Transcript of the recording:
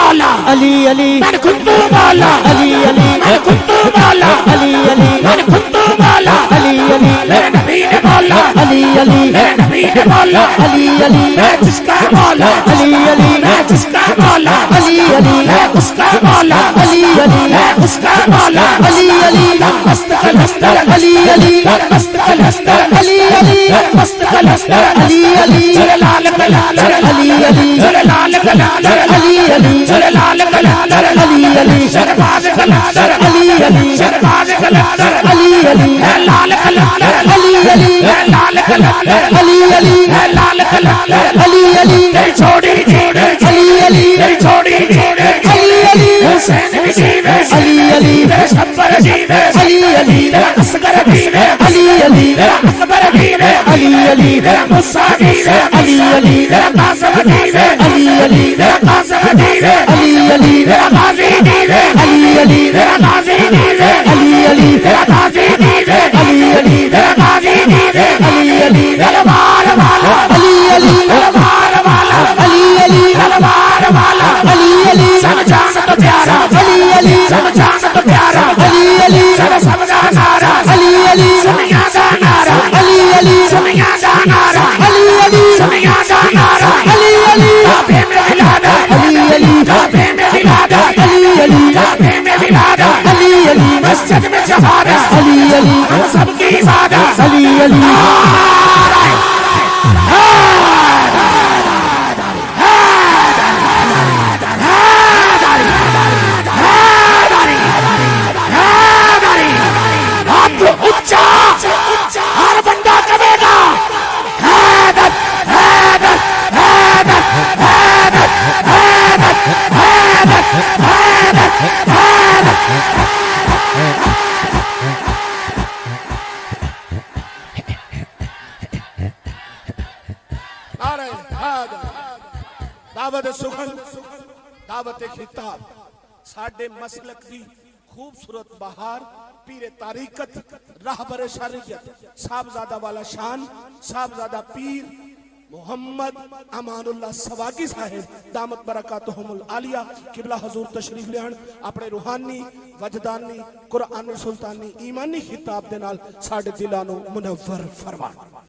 वाला अली अली मैं खुद वाला अली अली मैं खुद वाला अली अली मैं खुद वाला अली अली मेरे नबी ने बोला अली अली मेरे नबी ने बोला अली अली मैं जिसका मौला अली अली मैं जिसका मौला अली अली मैं उसका मौला अली अली मैं उसका मौला अली अली मस्तकल हस्तर अली अली मस्तकल हस्तर अली अली मस्तकल हस्तर अली अली लाल कलाल अली अली लाल कलाल अली अली लाल कलाल अली अली शरबाज कलाल अली अली शरबाज कलाल अली अली लाल कलाल अली अली लाल कलाल अली अली लाल कलाल अली अली छोड़ी अली अली छोड़ी अली अली हुसैन की जीवे अली अली शब्बर जीवे अली अली असगर जीवे अली अली अकबर जीवे अली अली मुसा जीवे अली अली कासिम जीवे अली अली कासिम जीवे अली अली गाजी जीवे अली अली गाजी जीवे अली अली गाजी जीवे अली अली गाजी जीवे अली अली तलवार वाला अली अली तलवार वाला अली अली तलवार वाला अली अली सब जान तो प्यारा अली अली सब जान तो प्यारा अली अली सब जान नारा अली अली समिया जान नारा अली अली समिया जान नारा अली अली समिया जान नारा अली अली काबे में हिलादा अली अली काबे में हिलादा अली अली काबे में हिलादा अली अली मस्जिद में शहादा अली अली हम सबकी इबादा अली अली उच्चा हर बंदा कहेगा हैदर हैदर हैदर हैदर हैदर हैदर हैदर हैदर दावत सुखन दावत खिताब साडे मसलक दी खूबसूरत बहार पीरे तारीकत रहबर शरीयत साहबजादा वाला शान साहबजादा पीर मोहम्मद अमानुल्लाह सवागी साहेब दामत बरकातुहुमुल आलिया किबला हजूर तशरीफ लेन अपने रूहानी वजदानी कुरान सुल्तानी ईमानी खिताब दे नाल साडे दिलां नूं मुनव्वर फरमान।